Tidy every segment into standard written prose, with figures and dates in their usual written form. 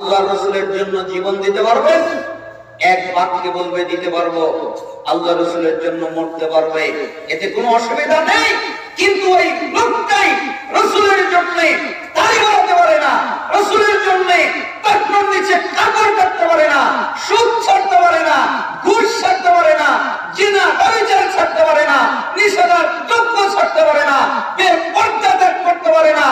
আল্লাহ রাসূলের জন্য জীবন দিতে পারবেন? এক বাক্যে বলবে দিতে পারবো। আল্লাহ রাসূলের জন্য মরতে পারবে, এতে কোনো অসুবিধা নেই। কিন্তু ওই লোকটাই রাসূলের জন্য দাড়ি বাড়াতে পারে না, রাসূলের জন্য পেট্রোল নিচে কাপড় কাটতে পারে না, সুদ ছাড়তে পারে না, ঘুষ ছাড়তে পারে না, জিনা ব্যভিচার ছাড়তে পারে না, নিষেধার দ্রব্য ছাড়তে পারে না, বেপরদা ত্যাগ করতে পারে না,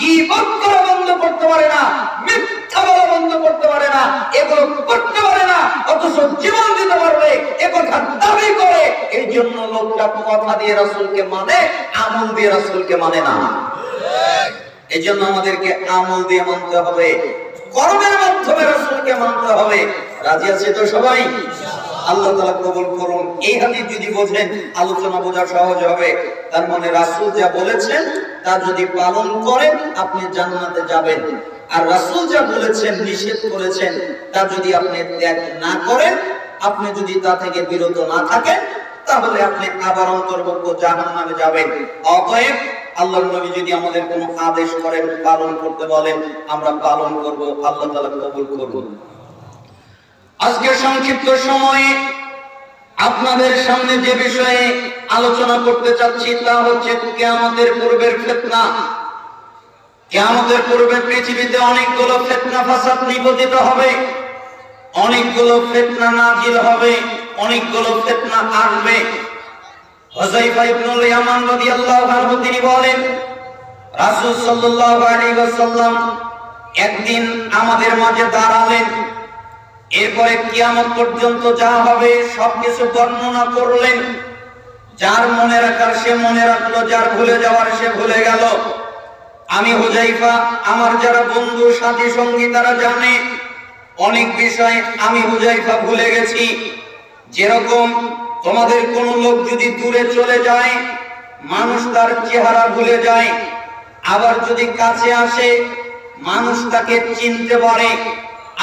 গীবত করা বন্ধ করতে পারে না, মিথ্যা বলা বন্ধ করতে পারে না, এগুলো করতে পারে না, অথচ জীবন দিতে পারবে এ কথা দাবি করে। এই জন্য লোকটা কথা দিয়ে রাসূলকে মানে, আমল দিয়ে রাসূলকে মানে না। এই জন্য আমাদেরকে আমল দিয়ে মানতে হবে, কর্মের মাধ্যমে রাসূলকে মানতে হবে। রাজি আছে তো সবাই? আল্লাহ তাআলা কবুল করুন। এই হাদিস যদি বোঝেন, আলোচনা বোঝা সহজ হবে। তার মানে রাসূল যা বলেছেন তা যদি পালন করেন আপনি জান্নাতে যাবেন, আর রাসূল যা বলেছেন, নিষেধ করেছেন তা যদি আপনি ত্যাগ না করেন, আপনি যদি তা থেকে বিরত না থাকেন, তাহলে আপনি আবার অন্তর্ভুক্ত জাহান্নামে যাবেন। অতএব আল্লাহর নবী যদি আমাদের কোনো আদেশ করেন, পালন করতে বলেন, আমরা পালন করব। আল্লাহ তাআলা কবুল করুন। আজকে সংক্ষিপ্ত সময়ে আপনাদের সামনে যে বিষয়ে আলোচনা করতে চাচ্ছি তা হচ্ছে কিয়ামতের পূর্বের ফিতনা। কিয়ামতের পূর্বে পৃথিবীতে অনেকগুলো ফিতনা ফাসাদ নিপতিত হবে, অনেকগুলো ফিতনা নাজিল হবে, অনেকগুলো ফিতনা আসবে। হুযায়ফা ইবনুল ইয়ামান রাদিয়াল্লাহু আনহু তিনি বলেন, রাসূল সাল্লাল্লাহু আলাইহি ওয়াসাল্লাম একদিন আমাদের মাঝে দাঁড়ালেন, এরপরে কিয়ামত পর্যন্ত যা হবে সবকিছু বর্ণনা করলেন। যার মনে রাখার সে মনে রাখলো, যার ভুলে যাওয়ার সে ভুলে গেল। আমি হুযায়ফা, আমার যারা বন্ধু সাথী সঙ্গী তারা জানে অনেক বিষয় আমি হুযায়ফা ভুলে গেছি। যেরকম তোমাদের কোন লোক যদি দূরে চলে যায়, মানুষ তার চেহারা ভুলে যায়, আবার যদি কাছে আসে মানুষ তাকে চিনতে পারে।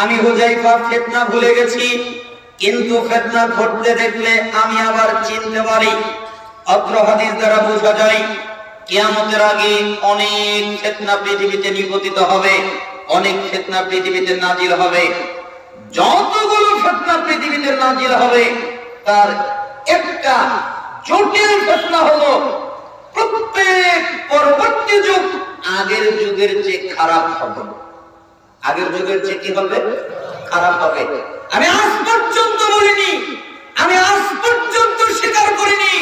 আমি হুযায়ফা ফিতনা ভুলে গেছি, কিন্তু ফিতনা ঘটতে দেখলে আমি আবার চিনতে পারি। অত্র হাদিস দ্বারা বোঝা যায় কিয়ামতের আগে অনেক ফিতনা পৃথিবীতে নিপতিত হবে, অনেক ফিতনা পৃথিবীতে নাজিল হবে। যতগুলো ফিতনা পৃথিবীতে নাজিল হবে তার একটা জটিল ফিতনা হলো প্রত্যেক পরবর্তী যুগ আগের যুগের চেয়ে খারাপ হবে। আগের যুগের চেয়ে কি হবে? খারাপ হবে। আমি আজ পর্যন্ত বলিনি, আমি আজ পর্যন্ত স্বীকার করিনি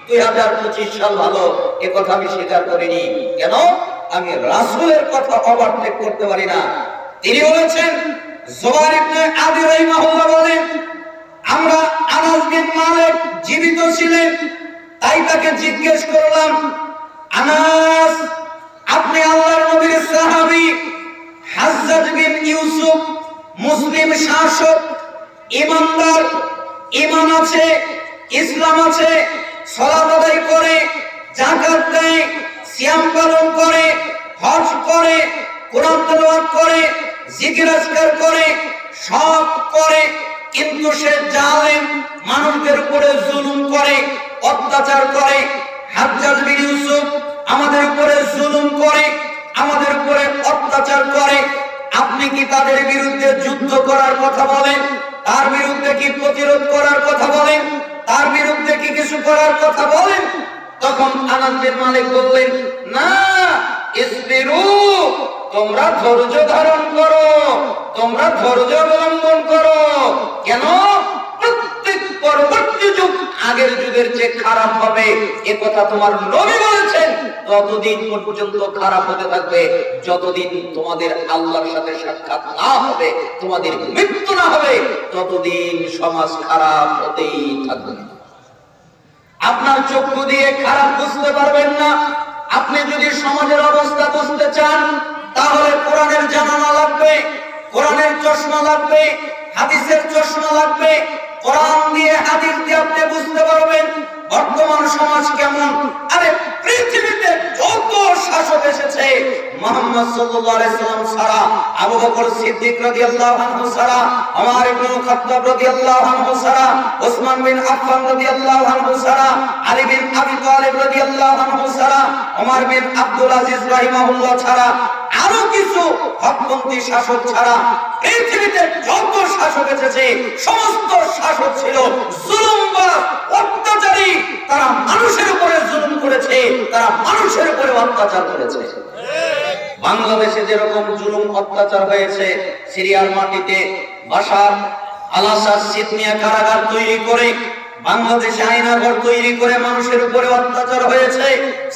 2025 সাল ভালো, এ কথা আমি স্বীকার করিনি। কেন? আমি রাসূলের কথা ওভারটেক করতে পারি না। তিনি বলেছেন, জুবাইর ইবনে আদি রাহিমাহুল্লাহ বলেন, আমরা আনাস বিন মালিক জীবিত ছিলেন, তাই তাকে জিজ্ঞেস করলাম, আনাস আপনি আল্লাহর নবীর সাহাবী, হাজ্জাজ বিন ইউসুফ মুসলিম শাসক, ইমানদার, ঈমান আছে, ইসলাম আছে, সালাত আদায় করে, যাকাত দেয়, সিয়াম পালন করে, হজ করে, কোরআন তেলাওয়াত করে, জিকির আজকার করে, সব করে, কিন্তু সে জালেম, মানুষদের উপরে জুলুম করে, অত্যাচার করে। হাজ্জাজ বিন ইউসুফ আমাদের উপরে জুলুম করে, আমাদের উপরে অত্যাচার করে। আপনি কি তাদের বিরুদ্ধে যুদ্ধ করার কথা বলেন? তার বিরুদ্ধে কি প্রতিরোধ করার কথা বলেন? তার বিরুদ্ধে কি কিছু করার কথা বলেন? তখন আনাস বিন মালিক বললেন, না, ইসবিরু, তোমরা ধৈর্য ধারণ করো, তোমরা ধৈর্য অবলম্বন করো। কেন? প্রত্যেক পরবর্তী যুগ আগের যুগের চেয়ে খারাপ হবে, এ কথা তোমার নবী বলেছেন। ততদিন পর্যন্ত খারাপ হতে থাকবে যতদিন তোমাদের আল্লাহর সাথে সাক্ষাৎ না হবে, তোমাদের মৃত্যু না হবে, ততদিন সমাজ খারাপ হতেই থাকবে। আপনার চক্ষু দিয়ে খারাপ বুঝতে পারবেন না। আপনি যদি সমাজের অবস্থা বুঝতে চান তাহলে কোরআনের জানালা লাগবে, কোরআনের চশমা লাগবে, হাদিসের চশমা লাগবে। কোরআন দিয়ে হাদিস দিয়ে আপনি বুঝতে পারবেন বর্তমান সমাজ কেমন। আরে পৃথিবীতে যত শাসক এসেছে মুহাম্মদ সাল্লাল্লাহু আলাইহি সাল্লাম ছাড়া, আবু বকর সিদ্দিক রাদিয়াল্লাহু আনহু ছাড়া, ওমর ইবনে খাত্তাব রাদিয়াল্লাহু আনহু ছাড়া, ওসমান বিন আফফান রাদিয়াল্লাহু আনহু ছাড়া, আলী বিন আবি তালিব রাদিয়াল্লাহু আনহু ছাড়া, ওমর বিন আব্দুল আজিজ রাহিমাহুল্লাহ ছাড়া আরো কিছু হকপন্থী শাসক ছাড়া পৃথিবীতে যত শাসক এসেছে সমস্ত শাসক ছিল জুলুমবাজ, অত্যাচারী। তারা মানুষের উপরে জুলুম করেছে, তারা মানুষের উপরে অত্যাচার করেছে। বাংলাদেশে যেরকম জুলুম অত্যাচার হয়েছে, সিরিয়ার মাটিতে বাশার আল আসাদ সিদনিয়া কারাগার তৈরি করে, বাংলাদেশে আয়নাঘর তৈরি করে মানুষের উপরে অত্যাচার হয়েছে,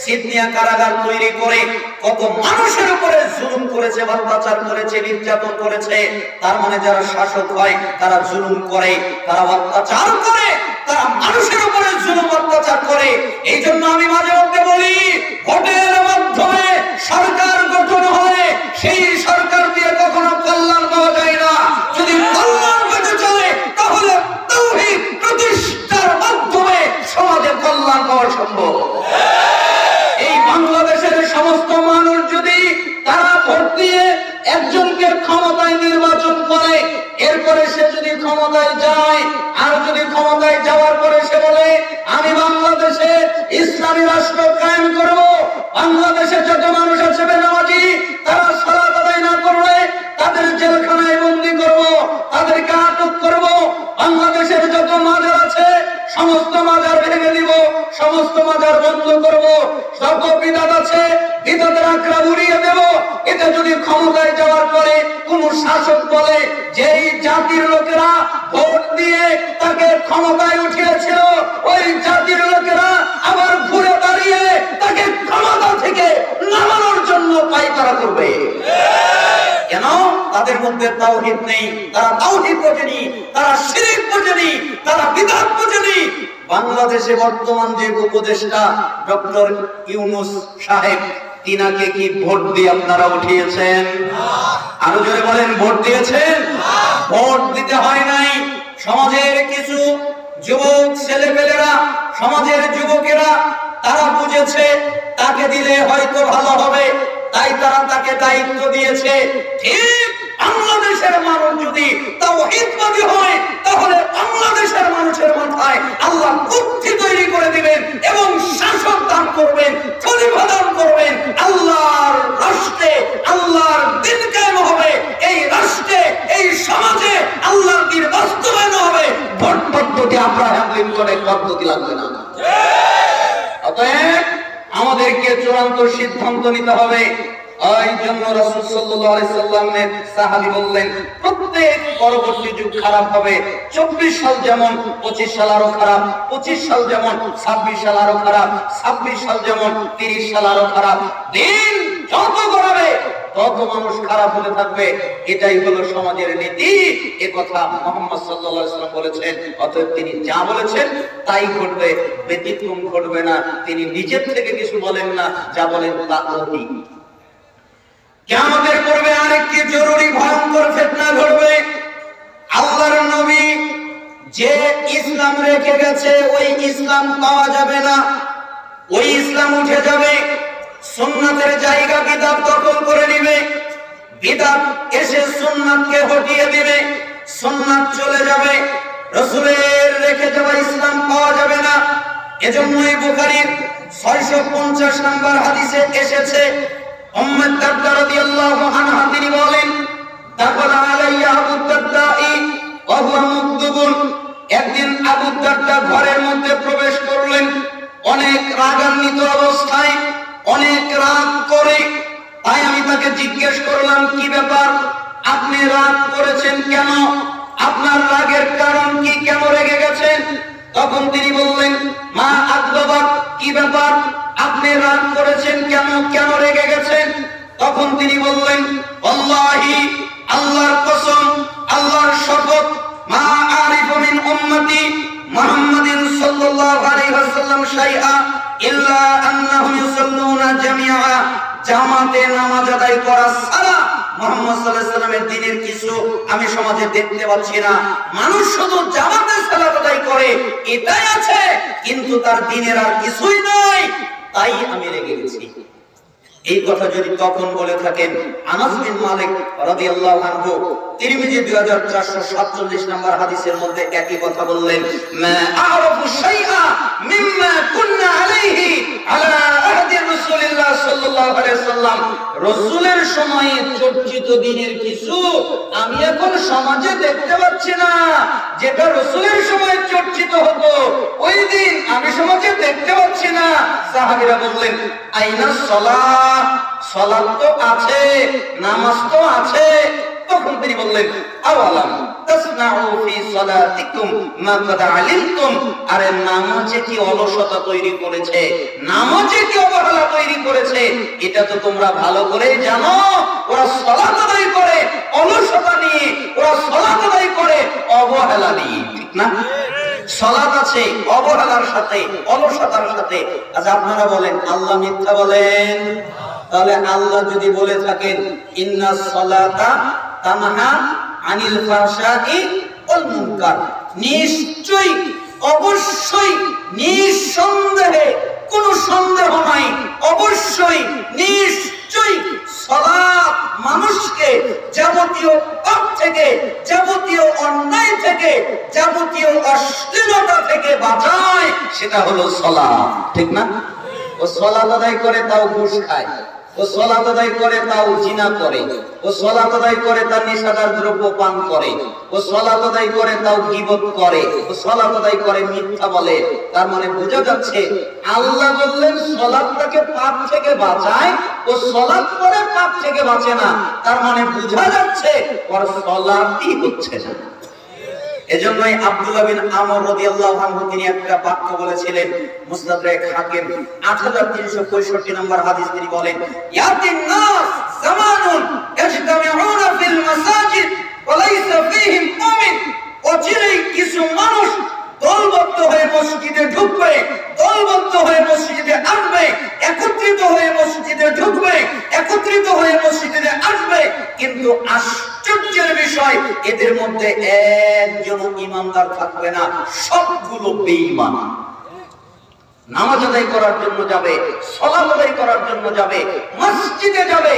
সিদনিয়া কারাগার তৈরি করে কত মানুষের উপরে জুলুম করেছে, অত্যাচার করেছে, নির্যাতন করেছে। তার মানে যারা শাসক হয় তারা জুলুম করে, তারা অত্যাচার করে, তারা মানুষের উপরে জুলুম অত্যাচার করে। এই জন্য আমি মাঝে মধ্যে বলি, ভোটের মাধ্যমে সরকার গঠন হয়, সেই সরকার দিয়ে কখনো কল্যাণ পাওয়া যায় না। যদি কল্যাণ পেতে চলে তাহলে তাওহীদ প্রতিষ্ঠার মাধ্যমে সমাজে কল্যাণ পাওয়া সম্ভব। এই বাংলাদেশের সমস্ত মানুষ যদি তারা ভোট দিয়ে একজনকে ক্ষমতায় নির্বাচন করে, এরপরে সে যদি ক্ষমতায় যায়, আর যদি ক্ষমতায় যাওয়ার পরে সে বলে আমি বাংলাদেশে ইসলামী রাষ্ট্র কায়েম করব, বাংলাদেশে যত মানুষ আছে বেনামাজি তারা সালাত আদায় না করলে তাদের জেলখানায় বন্দী করব, তাদেরকে আটক করব, বাংলাদেশের যত মাজার আছে সমস্ত মাজার ভেঙে দিব, সমস্ত মাজার বন্ধ করব, যত বিদাত আছে বিদাতের আখড়া উড়িয়ে দেব। এটা যদি ক্ষমতায় যাওয়ার পরে কোন শাসক বলে যে এই জাতির লোকেরা ভোট দিয়ে তাকে ক্ষমতায় উঠিয়েছিল, ওই জাতির লোকেরা আবার ঘুরে দাঁড়িয়ে তাকে ক্ষমতা থেকে নামানোর জন্য পায়তারা করবে। কেন? তাদের মধ্যে তাওহীদ নেই, তারা তাওহীদ বোঝেনি, তারা শিরক বোঝেনি, তারা বিদআত বোঝেনি। বাংলাদেশে বর্তমান যে উপদেষ্টা ডক্টর ইউনূস সাহেব, তিনাকে কি ভোট দিয়ে আপনারা উঠিয়েছেন? আরো জোরে বলেন, ভোট দিয়েছেন? ভোট দিতে হয় নাই। সমাজের কিছু যুবক ছেলেপেলেরা, সমাজের যুবকেরা তারা বুঝেছে তাকে দিলে হয়তো ভালো হবে, তাই তারা তাকে দায়িত্ব দিয়েছে। ঠিক বাংলাদেশের মানুষ যদি তাওহীদবাদী হয় তাহলে বাংলাদেশের মানুষের মাথায় আল্লাহ বুদ্ধি তৈরি করে দিবেন এবং শাসক দান করবেন, খলিফা দান করবেন। আল্লাহর রাষ্ট্রে আল্লাহর দ্বীন কায়েম হবে, এই রাষ্ট্রে এই সমাজে আল্লাহর দ্বীন বাস্তবায়ন হবে। ভোট পদ্ধতি আব্রাহাম লিঙ্কনের পদ্ধতি লাগবে না। অতএব আমাদেরকে চূড়ান্ত সিদ্ধান্ত নিতে হবে। এই জন্য রাসূল সাল্লাল্লাহু আলাইহি সাল্লামের সাহাবী বললেন, প্রত্যেক পরবর্তী যুগ খারাপ হবে। 24 সাল যেমন 25 সাল আরো খারাপ, 25 সাল যেমন 26 সাল আরো খারাপ, 26 সাল যেমন 30 সাল আরো খারাপ। দিন যত গড়াবে তত মানুষ খারাপ হতে থাকবে। এটাই হলো সমাজের নীতি। এ কথা মুহাম্মদ সাল্লাল্লাহু আলাইহি সাল্লাম বলেছেন। অতএব তিনি যা বলেছেন তাই ঘটবে, ব্যতিক্রম ঘটবে না। তিনি নিজের থেকে কিছু বলেন না, যা বলেন তা অতি। কিয়ামতের পূর্বে আরেকটি জরুরি ভয়ঙ্কর ফিতনা ঘটবে। আল্লাহর নবী যে ইসলাম রেখে গেছে ওই ইসলাম পাওয়া যাবে না, ওই ইসলাম উঠে যাবে। সুন্নাতের জায়গা বিদআত দখল করে নেবে, বিদআত এসে সুন্নাতকে হটিয়ে দিবে, সুন্নাত চলে যাবে, রাসূলের রেখে যাওয়া ইসলাম পাওয়া যাবে না। এজন্যই বুখারীর 650 নম্বর হাদিসে এসেছে, উম্মে দারদা রাদিয়াল্লাহু আনহা তিনি বলেন, দাখালা আলাইয়া আবু দারদাই ওয়া হুয়া মুকদুবুন। একদিন আবু দারদা ঘরের মধ্যে প্রবেশ করলেন অনেক রাগান্বিত অবস্থায়, অনেক রাগ করে। তাই আমি তাকে জিজ্ঞেস করলাম, কি ব্যাপার, আপনি রাগ করেছেন কেন? আপনার রাগের কারণ কি? কেন রেগে গেছেন? তখন তিনি বললেন, মা আকবাবাক, কি ব্যাপার, আপনি রাগ করেছেন কেন? কেন রেগে গেছেন? তখন তিনি বললেন, আল্লাহি, আল্লাহর কসম, আল্লাহর শপথ, মা আরিফু মিন উম্মতি মুহাম্মাদিন সাল্লাল্লাহু আলাইহি ওয়াসাল্লাম শাইআ ইল্লা আন্নাহুম ইউসাল্লুনা জামিআ। জামাতে নামাজ আদায় করা ছাড়া মুহাম্মদ সাল্লাল্লাহু আলাইহি ওয়াসাল্লামের দ্বীনের কিছু আমি সমাজে দেখতে পাচ্ছি না। মানুষ শুধু জামাতে সালাত আদায় করে এটাই আছে, কিন্তু তার দ্বীনের আর কিছুই নাই। তাই আমি রেগে গেছি। এই কথা যদি তখন বলে থাকেন, আনাস বিন মালিক রাদিয়াল্লাহু আনহু তিরমিজি 2447 নম্বর হাদিসের মধ্যে একই কথা বললেন, মা আ'রাফু শাইআ মিম্মা কুননা আলাইহি আলা আহদি রাসূলিল্লাহ সাল্লাল্লাহু আলাইহি ওয়াসাল্লাম। রাসূলের সময়ে চর্চিত দিনের কিছু আমি এখন সমাজে দেখতে পাচ্ছি না, যেটা রাসূলের সময় চর্চিত হতো ওই দিন আমি সমাজে দেখতে পাচ্ছি না। সাহাবীরা বললেন, আইনা সালাত, সালাত তো আছে, নামাজ তো আছে। তখন তিনি বললেন, আওয়ালাম তাসনাউ ফি সালাতিকুম মা কাদ আলিমতুম, আরে নামাজে কি অলসতা তৈরি করেছে, নামাজে কি অবহেলা তৈরি করেছে, এটা তো তোমরা ভালো করেই জানো। ওরা সালাত আদায় করে অলসতা নিয়ে, ওরা সালাত আদায় করে অবহেলা নিয়ে, ঠিক না? সালাত আছে অবহেলার সাথে, অলসতার সাথে। আচ্ছা আপনারা বলেন, আল্লাহ মিথ্যা বলেন? তাহলে আল্লাহ যদি বলে থাকেন ইন্নাস সালাতা তানহা আনিল ফাহশাই ওয়াল মুনকার, নিশ্চয়ই অবশ্যই নিঃসন্দেহে, কোনো সন্দেহ নাই, অবশ্যই নিশ্চয়ই সালাত মানুষকে যাবতীয় পাপ থেকে, যাবতীয় অন্যায় থেকে, যাবতীয় অশ্লীলতা থেকে বাঁচায়, সেটা হলো সালাত, ঠিক না? ও সালাত আদায় করে তাও ঘুষ খায়, ও সালাত আদায় করে তাও জিনা করে, ও সালাত আদায় করে তার নেশাদার দ্রব্য পান করে, ও সালাত আদায় করে তাও গীবত করে, ও সালাত আদায় করে মিথ্যা বলে। তার মানে বোঝা যাচ্ছে আল্লাহ বললেন সালাতটাকে পাপ থেকে বাঁচায়, ও সালাত করে পাপ থেকে বাঁচে না। তার মানে বোঝা যাচ্ছে ওর সালাতই হচ্ছে না। এজন্যই আব্দুল্লাহ বিন আমর রাদিয়াল্লাহু আনহু তিনি একটা বাক্য বলেছিলেন, মুসনাদে হাকিম 8365 নম্বর হাদিস, তিনি বলেন, ইয়াতিন নাস জামানুন ইয়াজতামিউনা ফিল মাসাজিদ ওয়া লাইসা ফীহিম মুমিন, অচিরেই কিছু মানুষ দলবদ্ধ হয়ে মসজিদে ঢুকবে, দলবদ্ধ হয়ে মসজিদে আসবে, একত্রিত হয়ে মসজিদে ঢুকবে, একত্রিত হয়ে মসজিদে আসবে, কিন্তু আশ্চর্যের বিষয় এদের মধ্যে একজন ঈমানদার থাকবে না, সবগুলো বেঈমান। নামাজ আদায় করার জন্য যাবে, সালাত আদায় করার জন্য যাবে, মসজিদে যাবে,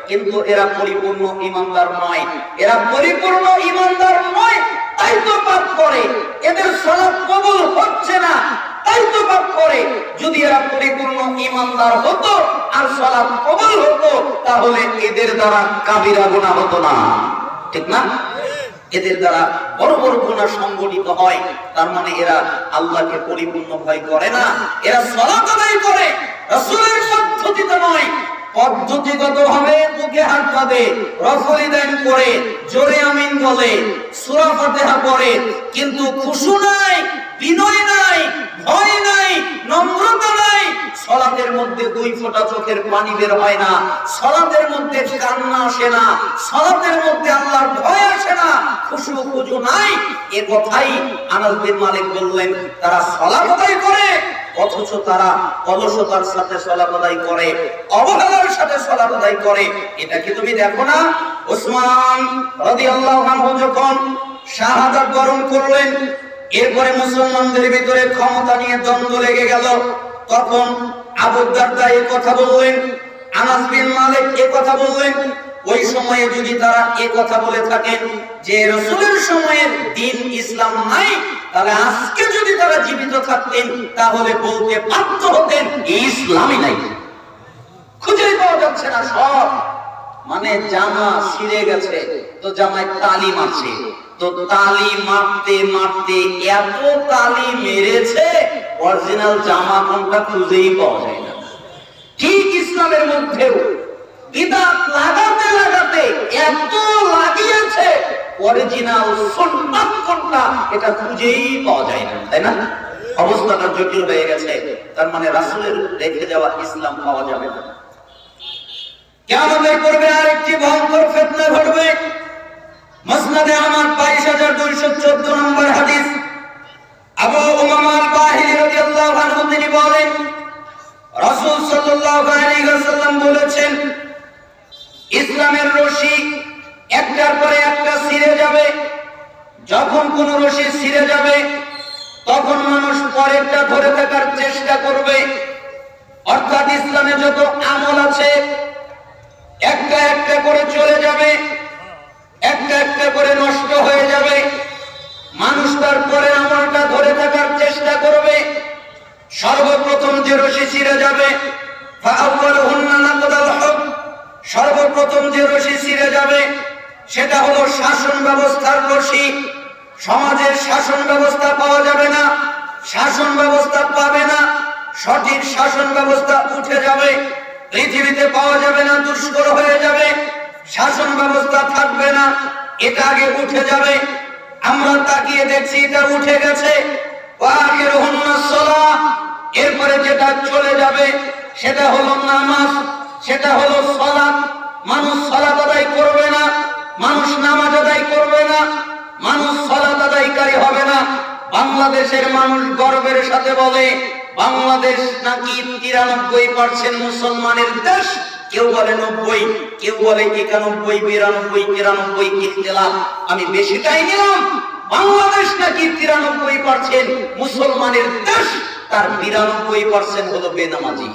কিন্তু এরা পরিপূর্ণ ঈমানদার নয়, এরা পরিপূর্ণ ঈমানদার নয়, তাই তো পাপ করে। এদের সালাত কবুল হচ্ছে না, তাই তো পাপ করে। যদি এরা পরিপূর্ণ ঈমানদার হতো আর সালাত কবুল হতো, তাহলে এদের দ্বারা কাবিরা গুনাহ হতো না, ঠিক না? এদের দ্বারা বড় বড় গুনাহ সংগঠিত হয়। তার মানে এরা আল্লাহকে পরিপূর্ণ ভয় করে না, এরা সালাত আদায় করে রাসূলের পদ্ধতিতে নয়, পদ্ধতিগত ভাবে বুকে হাত বাঁধে, রফলি দান করে, জোরে আমিন বলে, সূরা ফাতিহা পড়ে, কিন্তু খুশু নাই, বিনয় নাই, ভয় নাই, নম্রতা নাই। সালাতের মধ্যে দুই ফোঁটা চোখের পানি বের হয় না, সালাতের মধ্যে কান্না আসে না, সালাতের মধ্যে আল্লাহর ভয় আসে না, খুশু খুজু নাই। এ কথাই আনাস বিন মালিক বললেন, তারা সালাত আদায় করে অথচ তারা অলসতার সাথে সালাত আদায় করে, অবহেলার সাথে সালাত আদায় করে। এটা কি তুমি দেখো না? ওসমান রাদিয়াল্লাহু আনহু যখন শাহাদাত বরণ করলেন, এরপরে মুসলমানদের ভিতরে ক্ষমতা নিয়ে দ্বন্দ্ব লেগে গেল, তখন আবু দারদা এই কথা বললেন, আনাস বিন মালিক এই কথা বললেন। ওই সময়ে যদি তারা এই কথা বলে থাকেন যে রাসূলের সময়ের দ্বীন ইসলাম নাই, তাহলে আজকে যদি তারা জীবিত থাকতেন তাহলে বলতে বাধ্য হতেন ইসলামই নাই, খুঁজেই পাওয়া যাচ্ছে না। সব মানে জামা ছিঁড়ে গেছে তো জামায় তালি মারছে, তো তালি মারতে মারতে এত তালি মেরেছে অরিজিনাল জামা কোনটা খুঁজেই পাওয়া যায় না। ঠিক ইসলামের মধ্যেও বিদআত লাগাতে লাগাতে এত লাগিয়েছে, অরিজিনাল সুন্নাত কোনটা এটা খুঁজেই পাওয়া যায় না, তাই না? অবস্থাটা জটিল হয়ে গেছে। তার মানে রাসূলের রেখে যাওয়া ইসলাম পাওয়া যাবে না। কিয়ামতের পূর্বে আরেকটি ভয়ঙ্কর ফিতনা ঘটবে। মুসনাদে আহমদ 22214 নম্বর হাদিস, আবু উমামা আল-বাহিলি রাদিয়াল্লাহু আনহু তিনি বলেন, রাসূল সাল্লাল্লাহু আলাইহি ওয়াসাল্লাম বলেছেন, ইসলামের রশি একটার পরে একটা ছিঁড়ে যাবে। যখন কোন রশি ছিঁড়ে যাবে তখন মানুষ পরেরটা ধরে থাকার চেষ্টা করবে, অর্থাৎ ইসলামে যত আমল আছে একটা একটা করে চলে যাবে, একটা একটা করে নষ্ট হয়ে যাবে। মানুষ তারপরে আমলটা ধরে থাকার চেষ্টা করবে। সর্বপ্রথম যে রশি ছিঁড়ে যাবে, সর্বপ্রথম যে রশি ছিঁড়ে যাবে সেটা হলো শাসন ব্যবস্থার রশি। সমাজের শাসন ব্যবস্থা পাওয়া যাবে না, শাসন ব্যবস্থা পাবে না, সঠিক শাসন ব্যবস্থা উঠে যাবে, পৃথিবীতে পাওয়া যাবে না, দুষ্কর হয়ে যাবে, শাসন ব্যবস্থা থাকবে না, এটা আগে উঠে যাবে। আমরা তাকিয়ে দেখছি এটা উঠে গেছে। এরপরে যেটা চলে যাবে সেটা হলো নামাজ, সেটা হলো সালাত। মানুষ সালাত আদায় করবে না, মানুষ নামাজ আদায় করবে না, মানুষ সালাত আদায়কারী হবে না। বাংলাদেশের মানুষ গর্বের সাথে বলে বাংলাদেশ নাকি 93% মুসলমানের দেশ। কেউ বলে 90, কেউ বলে 91, 92, 93 ইখতিলাফ। আমি বেশিটাই নিলাম। বাংলাদেশ নাকি 93% মুসলমানের দেশ, তার 92% হলো বেনামাজি।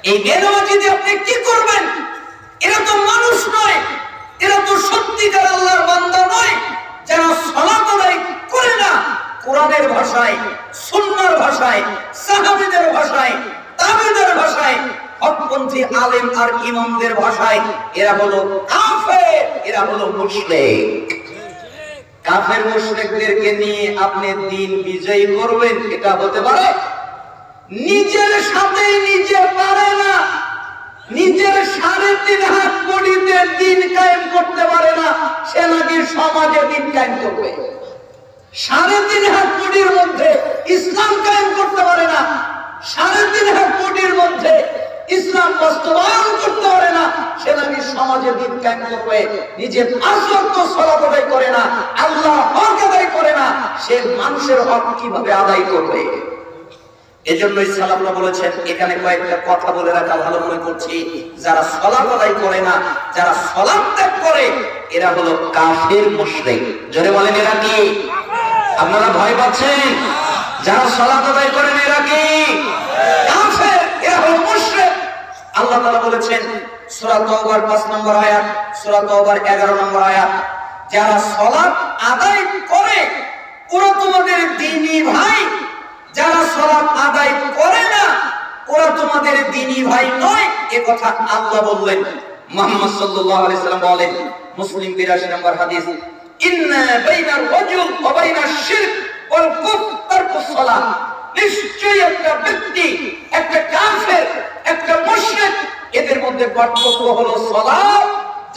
এই বেনামাজি দিয়ে আপনি কি করবেন? এরা তো মানুষ নয়, এরা তো সত্যিকার আল্লাহর বান্দা নয়। যারা সালাত আদায় করে না কোরআনের ভাষায়, সুন্নাহর ভাষায়, সাহাবীদের ভাষায়, তাবেঈদের ভাষায়, হকপন্থী আলেম আর ইমামদের ভাষায়, এরা হলো কাফের, এরা হলো মুশরিক। কাফের মুশরিকদেরকে নিয়ে আপনি দিন বিজয়ী করবেন, এটা হতে পারে? নিজের সাথে নিজে পারে না, নিজের 3.5 হাত বডিতে দিন কায়েম করতে পারে না, সে নাকি সমাজে দিন কায়েম করবে। 3.5 হাত বডির মধ্যে ইসলাম কায়েম করতে পারে না, 3.5 হাত বডির মধ্যে ইসলাম বাস্তবায়ন করতে পারে না, সে নাকি সমাজে দিন কায়েম করবে। নিজে 5 ওয়াক্ত সালাত আদায় করে না, আল্লাহর হক আদায় করে না, সে মানুষের হক কিভাবে আদায় করবে? এজন্যই সালাফরা বলেছেন, এখানে কয়েকটা কথা বলে রাখা ভালো মনে করছি, যারা সালাত আদায় করে না, যারা সালাত ত্যাগ করে, এরা হলো কাফের মুশরিক। জোরে বলেন এরা কি? আপনারা ভয় পাচ্ছেন? যারা সালাত আদায় করেন এরা কি? কাফের, এরা হলো মুশরিক। আল্লাহ তাআলা বলেছেন সূরা তাওবার 5 নম্বর আয়াত, সূরা তাওবার 11 নম্বর আয়াত, যারা সালাত আদায় করে ওরা তোমাদের দ্বীনি ভাই, যারা সালাত আদায় করে না ওরা তোমাদের দ্বীনি ভাই নয়। এ কথা আল্লাহ বললেন। মুহাম্মদ সাল্লাল্লাহু আলাইহি সাল্লাম বলেন, মুসলিম 82 নম্বর হাদিস, ইন্না বাইনার রাজুল ওয়া বাইনাশ শিরক ওয়াল কুফর তারকুস সালাত। নিশ্চয়ই একটা ব্যক্তি, একটা কাফের, একটা মুশরিক, এদের মধ্যে পার্থক্য হলো সালাত।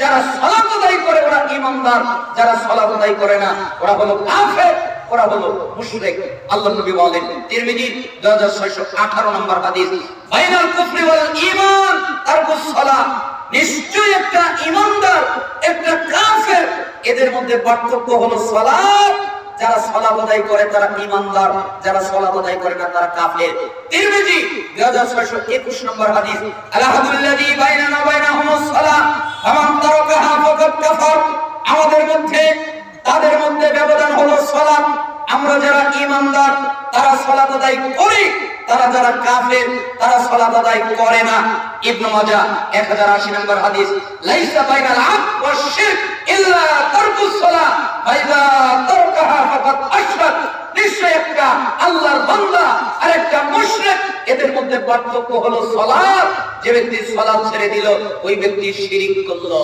যারা সালাত আদায় করে ওরা ঈমানদার, যারা সালাত আদায় করে না ওরা হলো কাফের, ওরা হলো মুশরিক। আল্লাহর নবী বলেন, তিরমিজি 2618 নম্বর হাদিস, বাইনাল কুফরি ওয়াল ঈমান তারকুস সালাত। নিশ্চয়ই একটা ঈমানদার, একটা কাফের, এদের মধ্যে পার্থক্য হলো সালাত। যারা সালাত আদায় করে তারা ঈমানদার, যারা সালাত আদায় করে না তারা কাফের। তিরমিজি 2621 নম্বর হাদিস, আলহামদুলিল্লাহি বাইনানা বাইনাহুমুস সালাত ফামান তারাকাহা ফাকাদ কাফার। আমাদের মধ্যে তাদের মধ্যে ব্যবধান হলো সালাত। আমরা যারা ঈমানদার তারা সালাত আদায় করি, তারা যারা কাফের তারা সালাত আদায় করে না। ইবনে মাজাহ 1080 নম্বর হাদিস, লাইসা বাইনাল আবদ ওয়াশ শিরক ইল্লা তারকুস সালাত ফাইযা তারকাহা ফাকাদ আশরাক। নিশ্চয় একটা আল্লাহর বান্দা আর একটা মুশরিক, এদের মধ্যে পার্থক্য হলো সালাত। যে ব্যক্তি সালাত ছেড়ে দিল ওই ব্যক্তি শিরক করলো।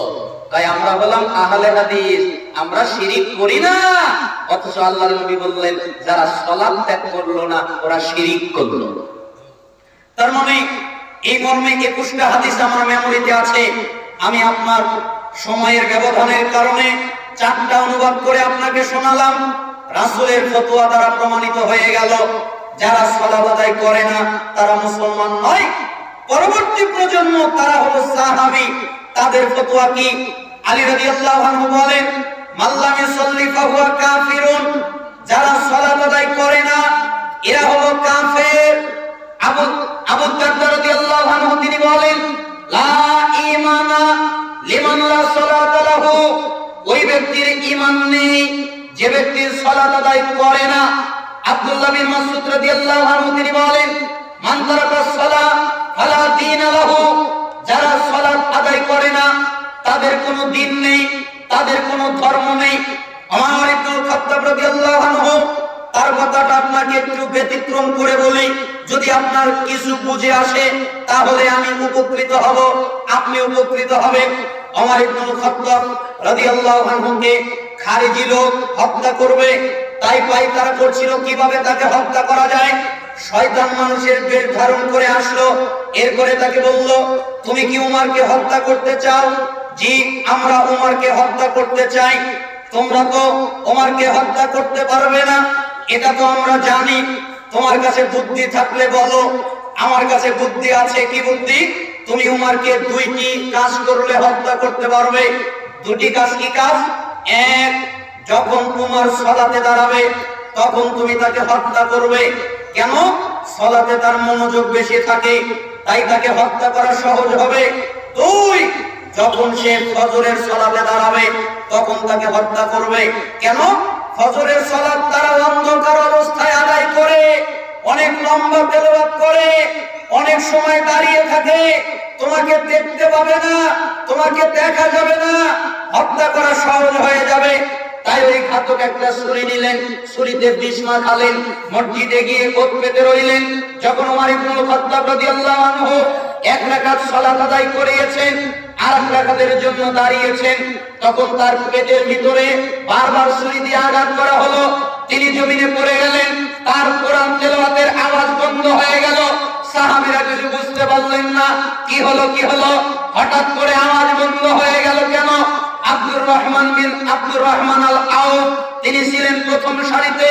তাই আমরা বললাম আহলে হাদিস, আমরা শিরক করি না, অথচ আল্লাহর নবী বললেন যারা সালাত ত্যাগ করলো না ওরা শিরক করলো। তার মানে এই মর্মে 21টা হাদিস আমার মেমোরিতে আছে। আমি আপনার সময়ের ব্যবধানের কারণে 4টা অনুবাদ করে আপনাকে শোনালাম। রাসূলের ফতোয়া দ্বারা প্রমাণিত হয়ে গেল যারা সালাত আদায় করে না তারা মুসলমান নয়। পরবর্তী প্রজন্ম তারা হলো সাহাবী, তাদের ফতোয়া কি? আলী রাদিয়াল্লাহু আনহু বলেন, মাল্লাম ইউসাল্লি ফাহুয়া কাফিরুন। যারা সালাত আদায় করে না এরা হলো কাফের। আবু দারদা রাদিয়াল্লাহু আনহু তিনি বলেন, লা ঈমানা লিমান লা সালাত লাহু। ওই ব্যক্তির ঈমান নেই যে ব্যক্তি সালাত আদায় করে না। আব্দুল্লাহ বিন মাসউদ রাদিয়াল্লাহু আনহু তিনি বলেন, মান তারাকাস সালাহ ফালা দীনা লাহু, যারা সালাত আদায় করে না তাদের কোনো দিন নেই, তাদের কোনো ধর্ম নেই। ওমর ইবনে খাত্তাব রাদিয়াল্লাহু আনহু তার কথাটা আপনাকে একটু ব্যতিক্রম করে বলি, যদি আপনার কিছু বুঝে আসে তাহলে আমি উপকৃত হব, আপনি উপকৃত হবেন। ওমর ইবনে খাত্তাব রাদিয়াল্লাহু আনহুকে খারিজি লোক হত্যা করবে, তাই পায়তারা করছিল কিভাবে তাকে হত্যা করা যায়। শয়তান মানুষের বেশ ধারণ করে আসলো, এরপরে তাকে বলল, তুমি কি উমরকে হত্যা করতে চাও? জি, আমরা উমরকে হত্যা করতে চাই। তোমরা তো উমরকে হত্যা করতে পারবে না, এটা তো আমরা জানি। তোমার কাছে বুদ্ধি থাকলে বলো। আমার কাছে বুদ্ধি আছে। কি বুদ্ধি? তুমি উমরকে দুইটি কাজ করলে হত্যা করতে পারবে। দুটি কাজ কি কাজ? এক, যখন উমর সালাতে দাঁড়াবে তখন তুমি তাকে হত্যা করবে। কেন? সালাতে তার মনোযোগ বেশি থাকে, তাই তাকে হত্যা করা সহজ হবে। দুই, যখন সে ফজরের সালাতে দাঁড়াবে তখন তাকে হত্যা করবে। কেন? ফজরের সালাত তারা অন্ধকার অবস্থায় আদায় করে, অনেক লম্বা তেলাওয়াত করে, অনেক সময় দাঁড়িয়ে থাকে, তোমাকে দেখতে পাবে না, তোমাকে দেখা যাবে না, হত্যা করা সহজ হয়ে যাবে। তাই ওই ঘাতক একটা ছুরি নিলেন, ছুরিতে বিষ মাখালেন, মসজিদে গিয়ে কোট পেতে রইলেন। যখন ওমর ইবনে খাত্তাব রাদিয়াল্লাহু আনহু এক রাকাত সালাত আদায় করিয়েছেন, আর এক রাকাতের জন্য দাঁড়িয়েছেন, তখন তার পেটের ভিতরে বারবার ছুরি দিয়ে আঘাত করা হলো। তিনি জমিনে পড়ে গেলেন, তার কোরআন তেলাওয়াতের আওয়াজ বন্ধ হয়ে গেল। সাহাবীরা কিছু বুঝতে পারলেন না, কি হলো কি হলো, হঠাৎ করে আওয়াজ বন্ধ হয়ে গেল কেন? আব্দুর রহমান বিন আব্দুর রহমান আল আউফ, তিনি ছিলেন প্রথম সারিতে।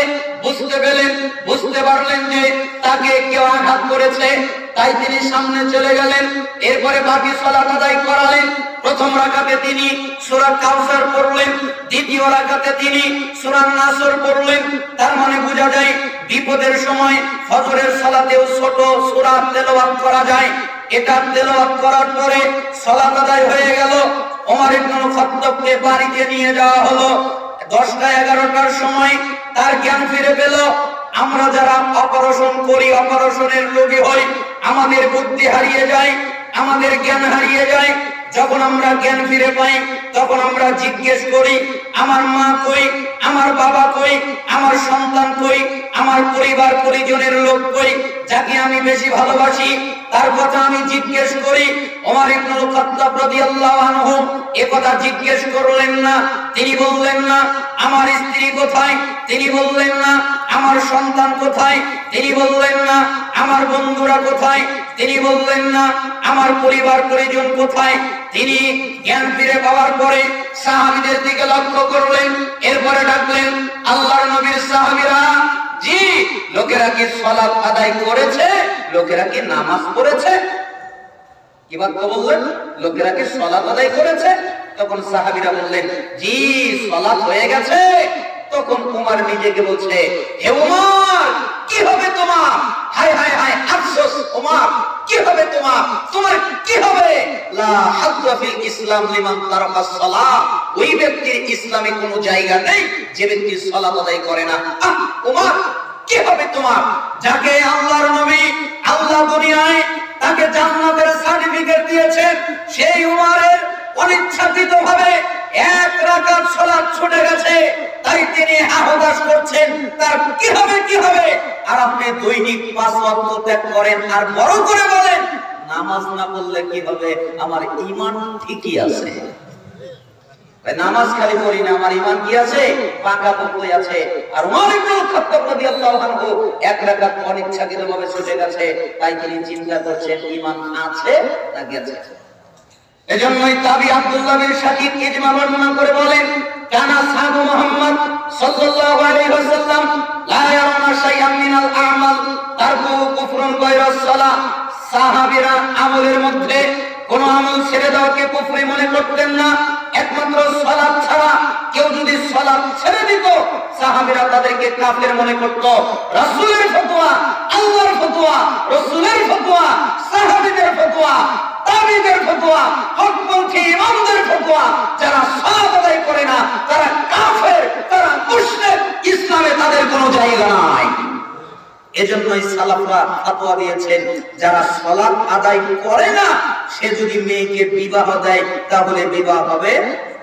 বুঝতে পারলেন যে তাকে কেউ আঘাত করেছে, তাই তিনি সামনে চলে গেলেন। এরপরে বাকি সালাত আদায় করালেন। প্রথম রাকাতে তিনি সূরা কাউসার পড়লেন, দ্বিতীয় রাকাতে তিনি সূরা নাসর পড়লেন। তার মানে বোঝা যায় বিপদের সময় ফজরের সালাতেও ছোট সূরা তেলাওয়াত করা যায়। এটা তেলাওয়াত করার পরে সালাত আদায় হয়ে গেল। ওমর ইবনে খাত্তাবকে বাড়িতে নিয়ে যাওয়া হলো। 10টা-11টার সময় তার জ্ঞান ফিরে পেল। আমরা যারা অপারেশন করি, অপারেশনের রোগী হই, আমাদের বুদ্ধি হারিয়ে যায়, আমাদের জ্ঞান হারিয়ে যায়। যখন আমরা জ্ঞান ফিরে পাই তখন আমরা জিজ্ঞেস করি, আমার মা কই, আমার বাবা কই, আমার সন্তান কই, আমার পরিবার পরিজনের লোক কই, যাকে আমি বেশি ভালোবাসি, তার কথা আমি জিজ্ঞেস করি। ওমর ইবনে খাত্তাব রাদিয়াল্লাহু আনহু এ কথা জিজ্ঞেস করলেন না। তিনি বললেন না আমার স্ত্রী কোথায়, তিনি বললেন না আমার সন্তান কোথায়, তিনি বললেন না আমার বন্ধুরা কোথায়, তিনি বললেন না আমার পরিবার পরিজন কোথায়। তিনি জ্ঞান ফিরে পাওয়ার পরে সাহাবীদের দিকে লক্ষ্য করলেন, এরপরে ডাকলেন, আল্লাহর নবীর সাহাবীরা, জি, লোকেরা কি সালাত আদায় করেছে? লোকেরা কি নামাজ পড়েছে? কি বাক্য বললেন? লোকেরা কি সালাত আদায় করেছে? তখন সাহাবীরা বললেন, জি, সালাত হয়ে গেছে। তখন উমর নিজেকে বলছে, হে উমর, কি হবে তোমার? হায় হায় হায়, আফসোস উমর, কি হবে তোমার? তোমার কি হবে? লা হাজ্জা ফিল ইসলাম লিমান তারাকাস সালাহ, ওই ব্যক্তির ইসলামে কোনো জায়গা নেই যে ব্যক্তি সালাত আদায় করে না। উমর, কি হবে তোমার? যাকে আল্লাহর নবী, আল্লাহ দুনিয়ায় তাকে জান্নাতের সার্টিফিকেট দিয়েছেন, সেই উমরের অনিচ্ছাকৃতভাবে এক রাকাত সালাত ছুটে গেছে, তাই তিনি আহ্বাস করছেন, তার কি হবে কি হবে? আর আপনি দৈনিক 5 ওয়াক্ত ত্যাগ করেন আর বড় করে বলেন নামাজ না পড়লে কি হবে? আমার ঈমান ঠিকই আছে। নামাজ খালি পড়ি না, আমার ঈমান কি আছে? পাকা পক্কই আছে। আর ওমর ইবনে খাত্তাব রাদিয়াল্লাহু আনহু এক রাকাত অনিচ্ছাকৃতভাবে ছুটে গেছে, তাই তিনি চিন্তা করছেন ঈমান আছে না গেছে। এজন্যই তাবি আব্দুল্লাহ বিন শাকিব ইজমা বর্ণনা করে বলেন, কানা সাহাবু মুহাম্মদ সাল্লাল্লাহু আলাইহি ওয়াসাল্লাম লা ইয়ারানা শাইআন মিনাল আমাল তারকু কুফরুন গায়রাস সালাহ। সাহাবীরা আমলের মধ্যে কোন আমল ছেড়ে দেওয়াকে কুফরি মনে করতেন না, একমাত্র সালাত ছাড়া। কেউ যদি সালাত ছেড়ে দিত, সাহাবীরা তাদেরকে কাফের মনে করত। রাসূলের ফতোয়া, আল্লাহর ফতোয়া, রাসূলের ফতোয়া, সাহাবীদের ফতোয়া, তাবিদের ফতোয়া, হকপন্থী ইমামদের ফতোয়া, যারা সালাত আদায় করে না তারা কাফের, তারা মুশরিক, ইসলামে তাদের কোনো জায়গা নাই। এজন্যই সালাফরা ফতোয়া দিয়েছেন, যারা সালাত আদায় করে না সে যদি মেয়েকে বিবাহ দেয় তাহলে বিবাহ হবে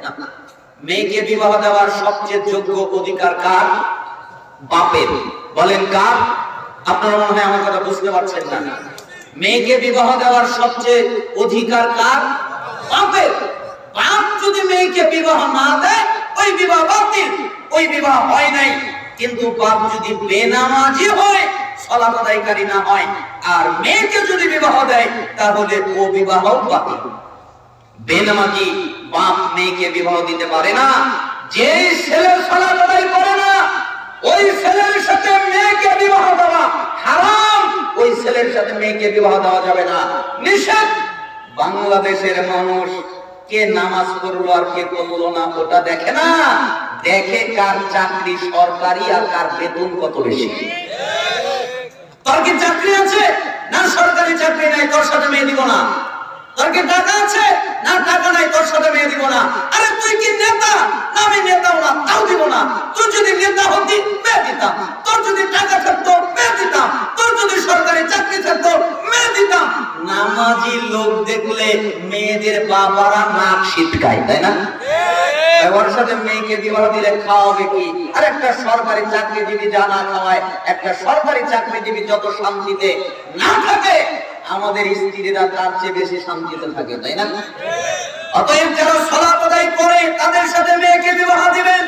না। মেয়েকে বিবাহ দেওয়ার সবচেয়ে যোগ্য অধিকার কার? বাপের। বলেন কার? আপনারা মনে হয় আমার কথা বুঝতে পারছেন না। মেয়েকে বিবাহ দেওয়ার সবচেয়ে অধিকার কার? বাপের। বাপ যদি মেয়েকে বিবাহ না দেয় ওই বিবাহ বাতিল, ওই বিবাহ হয় নাই। কিন্তু বাপ যদি বেনামাজি হয়, সালাত আদায়কারী না হয়, আর মেয়েকে যদি বিবাহ দেয় তাহলে ও বিবাহ বাতিল। বেনামাজি বাপ মেয়েকে বিবাহ দিতে পারে না। যে ছেলে সালাত আদায় করে না ওই ছেলের সাথে মেয়েকে বিবাহ দেওয়া হারাম, ওই ছেলের সাথে মেয়েকে বিবাহ দেওয়া যাবে না, নিষেধ। বাংলাদেশের মানুষ কে নামাজ পড়লো আর কে পড়লো না ওটা দেখে না, দেখে কার চাকরি সরকারি আর কার বেতন কত বেশি। তোর কি চাকরি আছে? না সরকারি চাকরি নাই, তোর সাথে মেয়ে দিব না। তোর কি টাকা আছে? না টাকা নাই, তোর সাথে মেয়ে দিব না। আরে তুই কি নেতা? না আমি নেতাও না, তাও দিব না। তুই যদি নেতা হতি মেয়ে দিতাম, তোর যদি টাকা থাকতো মেয়ে দিতাম, তোর যদি সরকারি চাকরি থাকতো মেয়ে দিতাম। নামাজি লোক দেখলে মেয়েদের বাবারা নাক ছিটকায়, তাই না? ওর সাথে মেয়েকে বিবাহ দিলে খাওয়াবে কি? আর একটা সরকারি চাকরিজীবী যা না খাওয়ায়, একটা সরকারি চাকরিজীবী যত শান্তিতে না থাকে আমাদের স্ত্রীরা তার চেয়ে বেশি শান্তিতে থাকে, তাই না? অতএব যারা সালাত আদায় করে তাদের সাথে মেয়েকে বিবাহ দিবেন,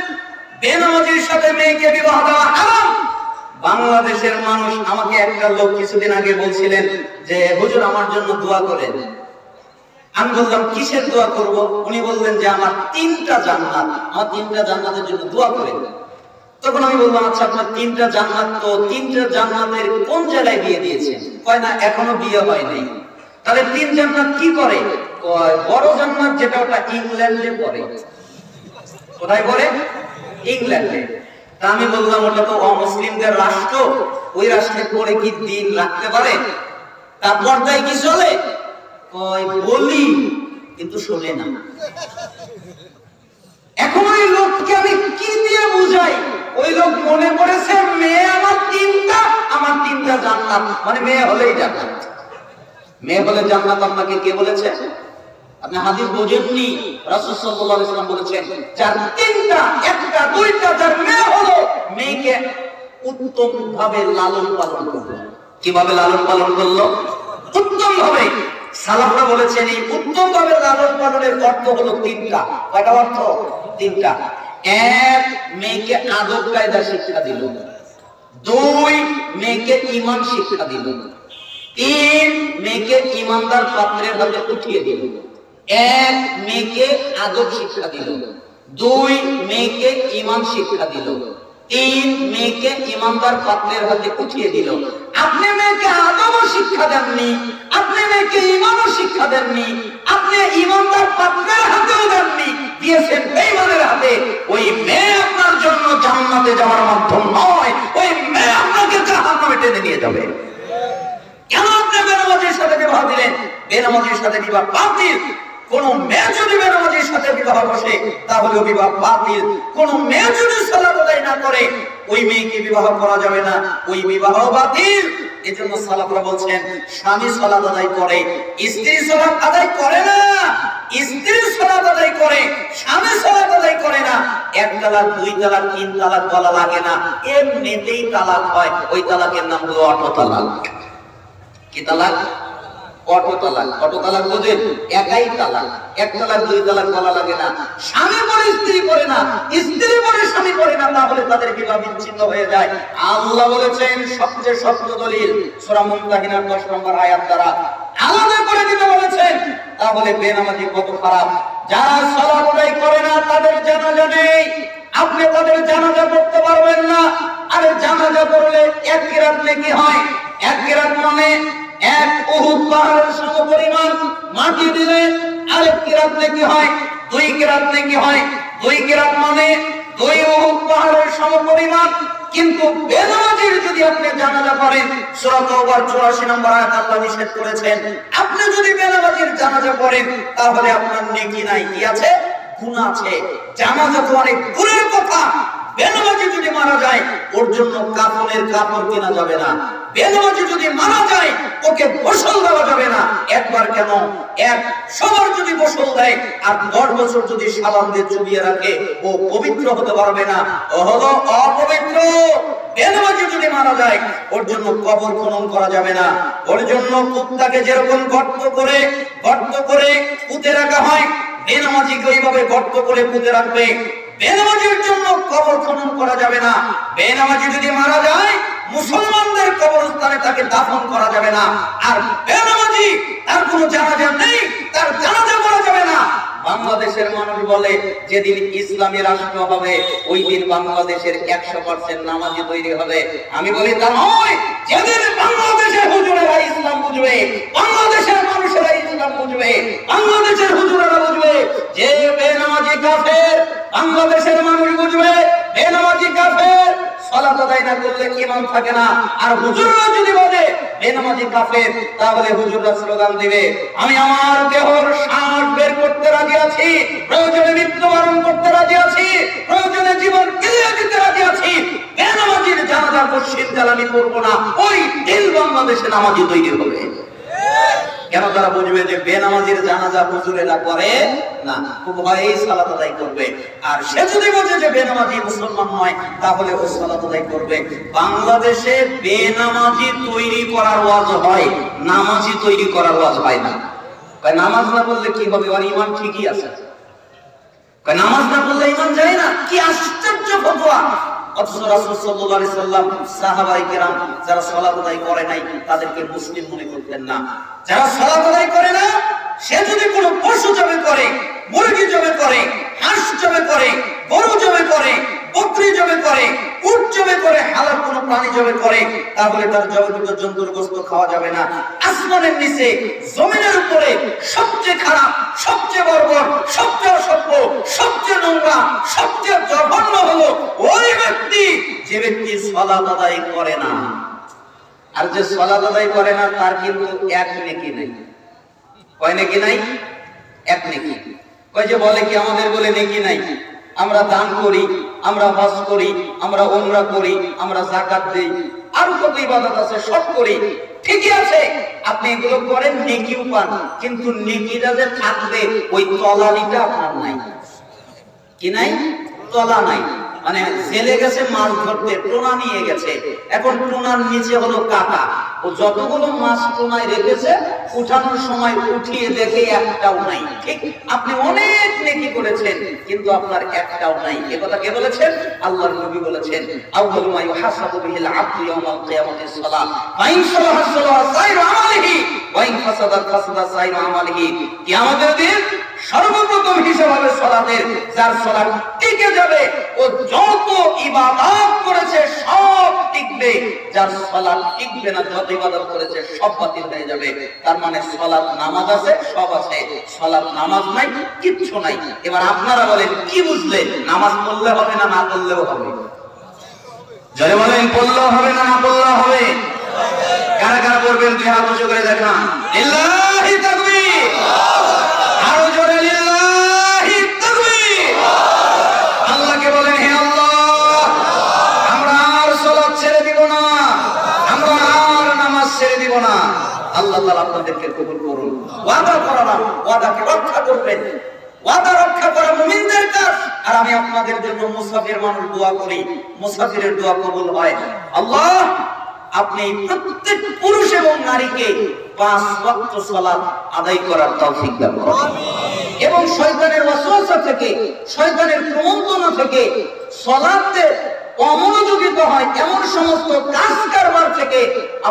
বেনামাজির সাথে মেয়েকে বিবাহ দেওয়া হারাম। বাংলাদেশের মানুষ, আমাকে একটা লোক কিছুদিন আগে বলছিলেন যে হুজুর আমার জন্য দোয়া করেন। আমি বললাম কিসের দোয়া করব? উনি বললেন যে আমার 3টা জান্নাত, আমার 3টা জান্নাতের জন্য দোয়া করেন। তখন আমি বললাম আচ্ছা আপনার 3টা জান্নাত, তো 3টা জান্নাতের কোন জায়গায় বিয়ে দিয়েছেন? কয় না এখনো বিয়ে হয় নাই। তাহলে 3 জান্নাত কি করে? কয় বড় জান্নাত যেটা ওটা ইংল্যান্ডে পড়ে। কোথায় পড়ে? ইংল্যান্ডে। তা আমি বললাম ওটা তো অমুসলিমদের রাষ্ট্র, ওই রাষ্ট্রে পড়ে কি দিন রাখতে পারে? তার পর্দায় কি চলে? কয় বলি কিন্তু শোনে না। এখন ওই লোককে আমি কি দিয়ে বুঝাই? ওই লোক মনে করেছে মেয়ে আমার 3টা, আমার 3টা জান্নাত, মানে মেয়ে হলেই জান্নাত। মেয়ে হলে জান্নাত আপনাকে কে বলেছে? আপনি হাদিস বোঝেননি? রাসূল সাল্লাল্লাহু আলাইহি ওয়াসাল্লাম বলেছেন যার 3টা, 1টা, 2টা যার মেয়ে হলো, মেয়েকে উত্তম ভাবে লালন পালন করলো। কিভাবে লালন পালন করলো? উত্তম ভাবে। সালাফরা বলেছেন এই উত্তম ভাবে লালন পালনের অর্থ হলো 3টা। কয়টা অর্থ? 3টা। 1, মেয়েকে আদব কায়দা শিক্ষা দিল। 2, মেয়েকে ঈমান শিক্ষা দিল। 3, মেয়েকে ঈমানদার পাত্রের হাতে উঠিয়ে দিল। 1, মেয়েকে আদব শিক্ষা দিল। 2, মেয়েকে ঈমান শিক্ষা দিল। 3, মেয়েকে ঈমানদার পাত্রের হাতে উঠিয়ে দিল। আপনি মেয়েকে আদব শিক্ষা দেননি, আপনি মেয়েকে ঈমানও শিক্ষা দেননি, আপনি ঈমানদার পাত্রের হাতেও দেননি, দিয়েছেন বেঈমানের হাতে। ওই মেয়ে আপনার জন্য জান্নাতে যাওয়ার মাধ্যম নয়, ওই মেয়ে আপনাকে জাহান্নামে টেনে নিয়ে যাবে। কেন আপনি বেনামাজির সাথে বিবাহ দিলেন? বেনামাজির সাথে বিবাহ বাতিল। কোন মেয়ে যদি বেনামাজির সাথে বিবাহ বসে তাহলে বিবাহ বাতিল। কোন মেয়ে যদি সালাত আদায় না করে ওই মেয়েকে বিবাহ করা যাবে না, ওই বিবাহ বাতিল। এজন্য সালাফরা বলছেন স্বামী সালাত আদায় করে, স্ত্রী সালাত আদায় করে না। স্ত্রী সালাত আদায় করে, স্বামী সালাত আদায় করে না। 1 তালাক, 2 তালাক, 3 তালাক বলা লাগে না, এমনিতেই তালাক হয়। ওই তালাকের নাম হলো অটো তালাক। কি তালাক? অটো তালাক। অটো তালাক বোঝেন? একাই তালাক। 1 তালাক, 2 তালাক বলা লাগে না। স্বামী পরে স্ত্রী পরে না, স্ত্রী পরে স্বামী পরে না, তাহলে তাদের বিবাহ বিচ্ছিন্ন হয়ে যায়। আল্লাহ বলেছেন সবচেয়ে শক্ত দলিল সূরা মুমতাহিনার 10 নম্বর আয়াত দ্বারা আলাদা করে দিতে বলেছেন। তাহলে বেনামাজি কত খারাপ। যারা সালাত আদায় করে না তাদের জানাজা নেই, আপনি তাদের জানাজা পড়তে পারবেন না। আর জানাজা পড়লে 1 কিরাত নেকি হয়। 1 কিরাত মানে 1 উহুদ পাহাড়ের সমপরিমাণ মাটি দিলে। আরেক কিরাত নেকি হয় 2 কিরাত নেকি হয়। 2 কিরাত মানে 2 উহুদ পাহাড়ের সমপরিমাণ। কিন্তু বেনামাজির যদি আপনি জানাজা পড়েন, সূরা তাওবার 84 নম্বর আয়াত আল্লাহ নিষেধ করেছেন, আপনি যদি বেনামাজির জানাজা পড়েন তাহলে আপনার নেকি নাই, কি আছে? গুনাহ আছে। জানাজা তো অনেক দূরের কথা, বেনামাজি যদি মারা যায় ওর জন্য কাফনের কাপড় কেনা যাবে না। বেনামাজি যদি মারা যায় ওকে গোসল দেওয়া যাবে না। একবার কেন 100 বার যদি গোসল দেয় আর 10 বছর যদি সাবান দিয়ে চুবিয়ে রাখে ও পবিত্র হতে পারবে না, ও হলো অপবিত্র। বেনামাজি যদি মারা যায় ওর জন্য কবর খনন করা যাবে না। ওর জন্য কুত্তাকে যেরকম গর্ত করে পুঁতে রাখা হয়, বেনামাজিকে ওইভাবে গর্ত করে পুঁতে রাখবে। বেনামাজির জন্য কবর খনন করা যাবে না। বেনামাজি যদি মারা যায় মুসলমানদের কবরস্থানে তাকে দাফন করা যাবে না। আর বেনামাজি তার কোনো জানাজা নেই, তার জানাজা করা যাবে না। বাংলাদেশের মানুষ বলে যেদিন ইসলামী রাষ্ট্র হবে ওই দিন বাংলাদেশের 100% নামাজি তৈরি হবে। আমি বলি তা নয়। যেদিন বাংলাদেশের হুজুরেরা ইসলাম বুঝবে, বাংলাদেশের মানুষেরা ইসলাম বুঝবে, বাংলাদেশের হুজুরেরা বুঝবে যে বেনামাজি কাফের, বাংলাদেশের মানুষ বুঝবে বেনামাজি কাফের। সালাত আদায় না করলে ঈমান থাকে না। আর হুজুররা যদি বলে বেনামাজি কাফের, তাহলে হুজুররা স্লোগান দিবে, আমি আমার দেহর শ্বাস বের করতে রাজি আছি, প্রয়োজনে মৃত্যুবরণ করতে রাজি আছি, প্রয়োজনে জীবন বিলিয়ে দিতে রাজি আছি, বেনামাজির জানাজা পশ্চিম জ্বালানি করবো না। ওই দিন বাংলাদেশে নামাজি তৈরি হবে। কেন? তারা বুঝবে যে বেনামাজির জানাজা হুজুরেরা করে না, খুব ভয়েই সালাত আদায় করবে। আর সে যদি বোঝে যে বেনামাজি মুসলমান নয়, তাহলে ও সালাত আদায় করবে। বাংলাদেশে বেনামাজি তৈরি করার ওয়াজ হয়, নামাজি তৈরি করার ওয়াজ হয় না। নামাজ না পড়লে কি হবে? ওর ঈমান ঠিকই আছে। নামাজ না পড়লে ঈমান যায় না। কি আশ্চর্য ফতোয়া! অথচ রাসূল সাল্লাল্লাহু আলাইহি সাল্লাম সাহাবায়ে কেরাম যারা সালাত আদায় করে নাই তাদেরকে মুসলিম মনে করতেন না। যারা সালাত আদায় করে না, সে যদি কোনো পশু জবে করে, মুরগি জবে করে, হাঁস জবে করে, গরু জবে করে, বকরি জবে করে, উট জবে করে, হালাল কোন প্রাণী জবে করে, তাহলে তার জবেকৃত জন্তুর গোশত খাওয়া যাবে না। আসমানের নিচে জমিনের উপরে সবচেয়ে খারাপ, সবচেয়ে বর্বর, সবচেয়ে অসভ্য, সবচেয়ে নোংরা, সবচেয়ে জঘন্য হলো ওই ব্যক্তি যে ব্যক্তি সালাত আদায় করে না। আর যে সালাত আদায় করে না তার কিন্তু এক নেকি নাই। কয় নেকি নাই? এক নেকি। কয় যে বলে কি আমাদের বলে নেকি নাই, আমরা দান করি, আমরা হজ করি, আমরা উমরা করি, আমরা যাকাত দেই, আরো কত ইবাদত আছে, সব করি। ঠিকই আছে, আপনি এগুলো করেন, নেকিও পান, কিন্তু নেকিটা যে থাকবে ওই তলানিটা আপনার নাই। কি নাই? তলা নাই। মানে জেলে গেছে মাছ ধরতে, টোনা নিয়ে গেছে, এখন টোনার নিচে হলো কাটা। ও যতগুলো মাছ টোনায় রেখেছে উঠানোর সময় উঠিয়ে দেখে একটাও নাই। ঠিক আপনি অনেক নেকি করেছেন কিন্তু আপনার একটাও নাই। এ কথা কে বলেছেন? আল্লাহর নবী বলেছেন, আউয়ালু মা ইউহাসাবু বিহিল আবদু ইয়াওমাল কিয়ামাতিস সালাহ, ওয়া ইন সালাহা সালাহা সাইরু আমালিহি ওয়া ইন ফাসাদাত ফাসাদা সাইরু আমালিহি। কিয়ামতের দিন সর্বপ্রথম হিসাব হবে সালাতের। যার সালাত টিকে যাবে ও যত ইবাদত করেছে সব টিকবে, যার সালাত টিকবে না, যত ইবাদত করেছে সব বাতিল হয়ে যাবে। তার মানে সালাত নামাজ আছে, সব আছে, সালাত নামাজ নাই, কিচ্ছু নাই। এবার আপনারা বলেন কি বুঝলেন? নামাজ পড়লে হবে না, না পড়লেও হবে? জয় বলেন, পড়লেও হবে না, না পড়লেও হবে? কারা কারা পড়বেন দুই হাত উঁচু করে দেখান। লিল্লাহি তাকবীর! আরো জোরে লিল্লাহি তাকবীর! আল্লাহকে বলেন, হে আল্লাহ, আমরা আর সালাত ছেড়ে দিব না, আমরা আর নামাজ ছেড়ে দিব না। আল্লাহ তাআলা আপনাদেরকে কবুল করুন। ওয়াদা করালাম, ওয়াদাকে রক্ষা করবেন। ওয়াদা রক্ষা করা মুমিনদের কাজ। আর আমি আপনাদের জন্য মুসাফির মানুষ দোয়া করি, মুসাফিরের দোয়া কবুল হয়। আল্লাহ, আপনি প্রত্যেক পুরুষ এবং নারীকে 5 ওয়াক্ত সালাত আদায় করার তৌফিক দান করুন এবং শয়তানের ওয়াসওয়াসা থেকে, শয়তানের প্রমোদনা থেকে, সালাতে অমনোযোগিত হয় এমন সমস্ত কাজ কারবার থেকে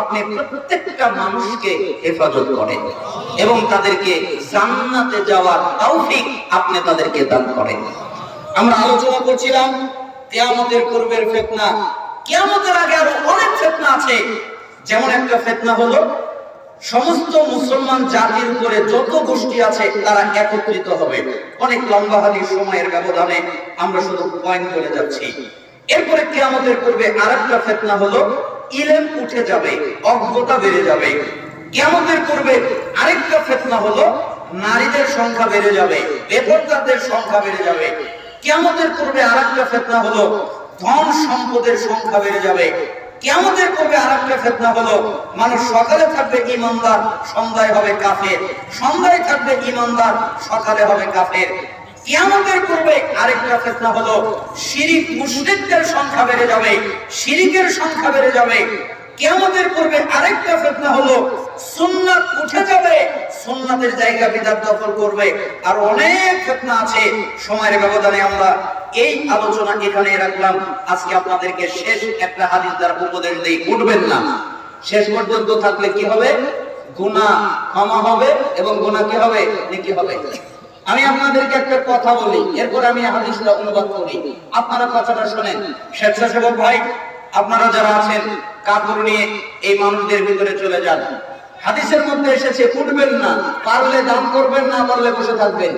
আপনি প্রত্যেকটা মানুষকে হেফাজত করেন এবং তাদেরকে জান্নাতে যাওয়ার তৌফিক আপনি তাদেরকে দান করেন। আমরা আলোচনা করছিলাম কিয়ামতের পূর্বের ফিতনা। কিয়ামতের আগে আরো অনেক ফিতনা আছে। যেমন একটা ফিতনা হলো সমস্ত মুসলমান জাতির উপরে যত গোষ্ঠী আছে তারা একত্রিত হবে। অনেক লম্বা হাদিস সময়ের ব্যবধানে আমরা শুধু পয়েন্ট করে যাচ্ছি। এরপরে কিয়ামতের পূর্বে আরেকটা ফিতনা হলো ইলম উঠে যাবে, অজ্ঞতা বেড়ে যাবে। কিয়ামতের পূর্বে আরেকটা ফিতনা হলো নারীদের সংখ্যা বেড়ে যাবে, বেপরদাদের সংখ্যা বেড়ে যাবে। কিয়ামতের পূর্বে আরেকটা ফিতনা হলো ধন সম্পদের সংখ্যা বেড়ে যাবে। কিয়ামতের পূর্বে আরেকটা ফিতনা হলো, মানুষ সকালে থাকবে ঈমানদার, সন্ধ্যায় হবে কাফের, সন্ধ্যায় থাকবে ঈমানদার, সকালে হবে কাফের। কিয়ামতের পূর্বে আরেকটা ফিতনা হলো, শিরিক মুশরিকদের সংখ্যা বেড়ে যাবে, শিরিকের সংখ্যা বেড়ে যাবে। কিয়ামতের পূর্বে আরেকটা ফিতনা হলো, সুন্নাত উঠে যাবে, সুন্নাতের জায়গা বিদআত দখল করবে। আর অনেক ফিতনা আছে, সময়ের ব্যবধানে আমরা এই আলোচনা এখানে রাখলাম। আজকে আপনাদেরকে শেষ একটা হাদিস দ্বারা উপদেশ দেই, উঠবেন না। শেষ পর্যন্ত থাকলে কি হবে? গুনাহ ক্ষমা হবে এবং গুনাহ কি হবে? নেকি হবে। আমি আপনাদেরকে একটা কথা বলি, এরপর আমি হাদিসটা অনুবাদ করি, আপনারা কথাটা শুনেন। স্বেচ্ছাসেবক ভাই আপনারা যারা আছেন, কাপড় নিয়ে এই মানুষদের ভিতরে চলে যান। হাদিসের মধ্যে এসেছে উঠবেন না, পারলে দান করবেন, না পারলে বসে থাকবেন।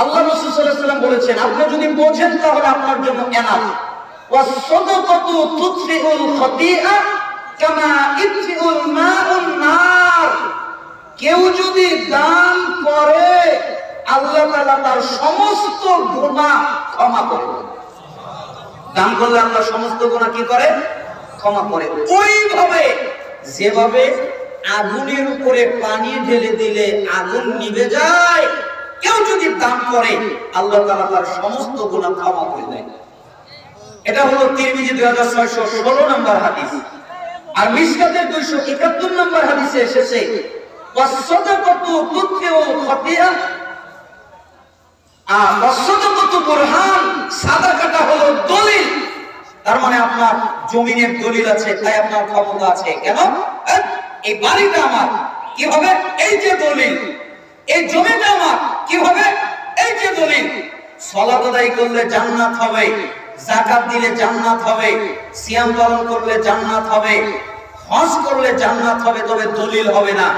আল্লাহ রাসূল সাল্লাল্লাহু আলাইহি ওয়াসাল্লাম বলেছেন, আপনি যদি বোঝেন তাহলে আপনার জন্য এনাফ। ওয়াস-সাদাকাতু তুতফিউল খাতিআ কামা ইতফিউল মাউন নার। কেউ যদি দান করে আল্লাহ তাআলা তার সমস্ত গুনাহ ক্ষমা করে দেন। দান করলে আল্লাহ সমস্ত গুনাহ কি করে? ক্ষমা করে। ওইভাবে যেভাবে আগুনের উপরে পানি ঢেলে দিলে আগুন নিভে যায়, কেউ যদি দান করে আল্লাহ তাআলা তার সমস্ত গুনাহ ক্ষমা করে দেন। এটা হলো তিরমিজি 2616 নম্বর হাদিস। আর মিশকাতের 271 নম্বর হাদিসে এসেছে, ওয়াস-সাদাকাতু তুতফিউল খাতিআ। আর ওয়াস-সাদাকাতু বুরহান, সাদাকাটা হলো দলিল। তার মানে আপনার জমিনের দলিল আছে, তাই আপনার ক্ষমতা আছে। কেন? এই বাড়িটা আমার, কি হবে? এই যে দলিল। এই জমিটা আমার, কি হবে? এই যে দলিল। সালাত আদায় করলে জান্নাত হবে, যাকাত দিলে জান্নাত হবে, সিয়াম পালন করলে জান্নাত হবে, হজ করলে জান্নাত হবে, তবে দলিল হবে না।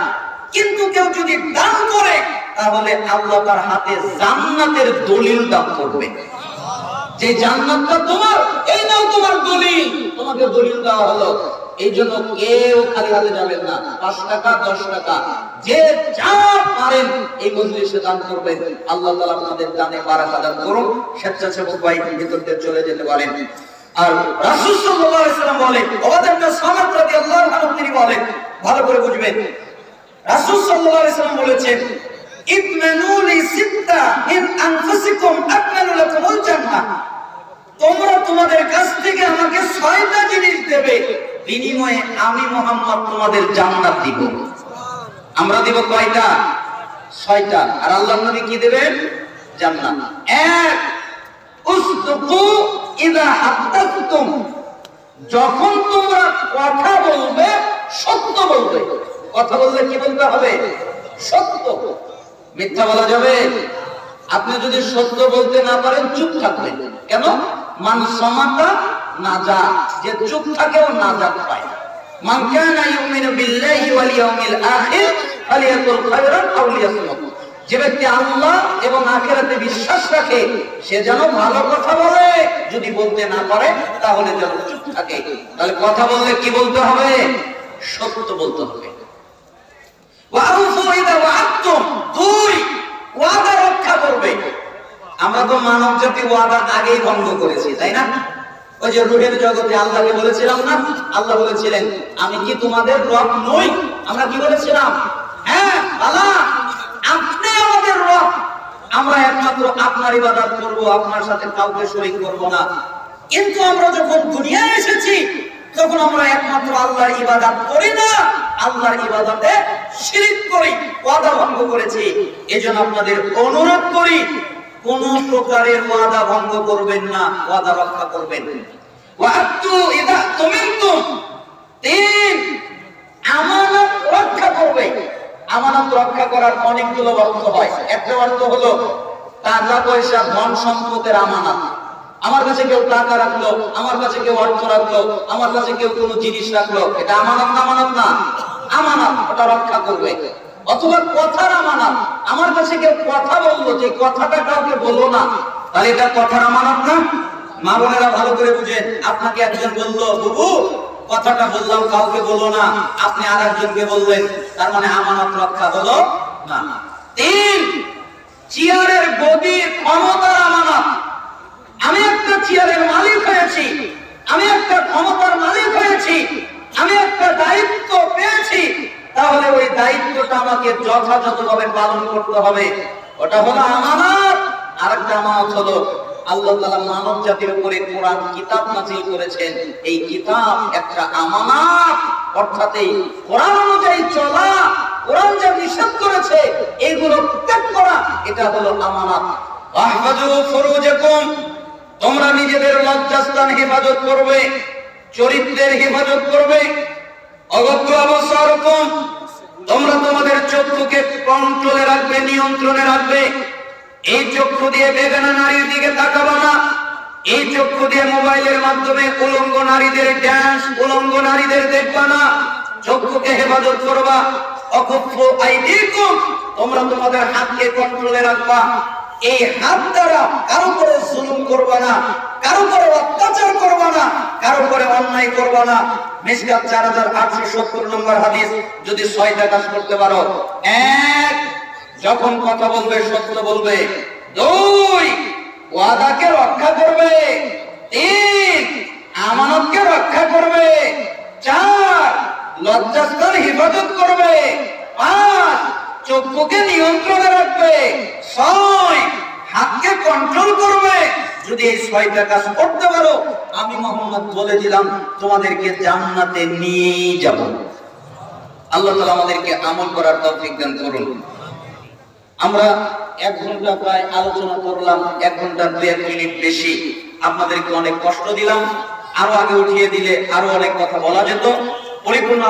কিন্তু কেউ যদি দান করে তাহলে আল্লাহ তার হাতে জান্নাতের দলিল দান করবে। যে জান্নাতটা তোমার, এই নাও তোমার দলিল, তোমাকে দলিল দেওয়া হলো। এই জন্য কেউ খালি হাতে যাবেন না। 5 টাকা 10 টাকা যে যা পারেন এই মজলিসে দান করবেন। আল্লাহ তাআলা আপনাদের দানে বারাকা দান করুন। স্বেচ্ছাসেবক ভাই ভিতরতে চলে যেতে পারেন। আর রাসূল সাল্লাল্লাহু আলাইহি ওয়াসাল্লাম বলেন, ওবাদা ইবনে সামাত রাদিয়াল্লাহু আনহু তিনি বলেন, ভালো করে বুঝবেন। রাসূল সাল্লাল্লাহু আলাইহি ওয়াসাল্লাম বলেছেন, ইতমানু লি সিত্তা মিন আনফুসিকুম আকমালু লাকুমুল জান্নাহ। তোমরা তোমাদের কাছ থেকে আমাকে 6টা জিনিস দেবে, বিনিময়ে আমি মুহাম্মদ তোমাদের জান্নাত দিব। আমরা দিব কয়টা? 6টা। আর আল্লাহর নবী কি দিবেন? জান্নাত। 1, উসদুকু ইযা হাদাসতুম। যখন তোমরা কথা বলবে সত্য বলবে। কথা বললে কি বলতে হবে? সত্য। মিথ্যা বলা যাবে? আপনি যদি সত্য বলতে না পারেন চুপ থাকবেন। কেন? মান সামাতা নাজাত, যে চুপ থাকে ও নাজাত পায়। মান কানা ইউমিনু বিল্লাহি ওয়াল ইয়াউমিল আখির ফালিয়াকুল খায়রান আও লিয়াসমুত। যে ব্যক্তি আল্লাহ এবং আখিরাতে বিশ্বাস রাখে সে যেন ভালো কথা বলে, যদি বলতে না পারে তাহলে যেন চুপ থাকে। তাহলে কথা বললে কি বলতে হবে? সত্য বলতে হবে। ওয়াউফু ইযা ওয়া'আদতুম। 2, ওয়াদা রক্ষা করবে। আমরা তো মানব জাতি ওয়াদা আগেই ভঙ্গ করেছি, তাই না? ওই যে রূহের জগতে আল্লাহকে বলেছিলাম না, আল্লাহ বলেছিলেন আমি কি তোমাদের রব নই? আমরা কি বলেছিলাম? হ্যাঁ আল্লাহ আপনি আমাদের রব, আমরা একমাত্র আপনার ইবাদত করব, আপনার সাথে কাউকে শরীক করব না। কিন্তু আমরা যখন দুনিয়ায় এসেছি তখন আমরা একমাত্র আল্লাহর ইবাদত করি না, আল্লাহর ইবাদতে শিরক করি, ওয়াদা ভঙ্গ করেছি। এজন্য আপনাদের অনুরোধ করি কোন প্রকারের ওয়াদা ভঙ্গ করবেন না, ওয়াদা রক্ষা করবেন। ওয়া'আতু ইযা তুমিনতুম। 3, আমানত রক্ষা করবে। আমানত রক্ষা করার অনেকগুলো অর্থ হয়। একটা অর্থ হলো টাকা পয়সা ধন সম্পদের আমানত। আমার কাছে কেউ টাকা রাখলো, আমার কাছে কেউ অর্থ রাখলো, আমার কাছে কেউ কোনো জিনিস রাখলো, এটা আমানত না? আমানত না? আমানত, ওটা রক্ষা করবে। অথবা কথার আমানত, আমার কাছে কেউ কথা বললো, যে কথাটা কাউকে বললো না, তাহলে এটা কথার আমানত না? মা বোনেরা ভালো করে বুঝেন। আপনাকে একজন বললো বুবু কথাটা বললাম কাউকে বললো না, আপনি আর একজনকে বললেন, তার মানে আমানত রক্ষা হলো না। 3, চেয়ারের গদির ক্ষমতার আমানত। আমি একটা চেয়ারের মালিক হয়েছি, করতে হবে, ওটা হলো আমানত। আরেকটা আমানত হলো আল্লাহ তাআলা মানব জাতির উপরে কোরআন কিতাব নাযিল করেছেন, এই কিতাব একটা আমানত, অর্থাৎ এই কোরআন অনুযায়ী চলা, কোরআন যা নিষেধ করেছে এইগুলো ত্যাগ করা, এটা হলো আমানত। ওয়াহফাজু ফুরুজাকুম, তোমরা নিজেদের লজ্জাস্থান হেফাজত করবে, চরিত্রের হেফাজত করবে। অগত্য আবসারকুম, তোমরা তোমাদের চক্ষুকে কন্ট্রোলে রাখবে, নিয়ন্ত্রণে রাখবে। এই চক্ষু দিয়ে বেগানা নারীর দিকে তাকাবা না, এই চক্ষু দিয়ে মোবাইলের মাধ্যমে উলঙ্গ নারীদের ড্যান্স, উলঙ্গ নারীদের দেখবা না, চক্ষুকে হেফাজত করবা। অকুফু আইদিকুম, তোমরা তোমাদের হাতকে কন্ট্রোলে রাখবা, এই হাত দ্বারা কারো উপরে জুলুম করবা না, কারো উপরে অত্যাচার করবা না, কারো উপরে অন্যায় করবা না। মিশকাত 4870 নম্বর হাদিস, যদি 6টা কাজ করতে পারো: 1, যখন কথা বলবে সত্য বলবে; 2, ওয়াদাকে রক্ষা করবে; 3, আমানতকে রক্ষা করবে; 4, লজ্জাস্থান হেফাজত করবে; 5, চক্ষুকে নিয়ন্ত্রণে রাখবে; 6, হাতকে কন্ট্রোল করবে। যদি এই 6টা কাজ করতে পারো, আমি মুহাম্মদ বলে দিলাম তোমাদেরকে জান্নাতে নিয়ে যাব। আল্লাহ তাআলা আমাদেরকে আমল করার তৌফিক দান করুন। আমরা 1 ঘন্টা প্রায় আলোচনা করলাম, 1 ঘন্টার 2 মিনিট বেশি। আপনাদেরকে অনেক কষ্ট দিলাম, আরো আগে উঠিয়ে দিলে আরো অনেক কথা বলা যেত। পরিপূর্ণ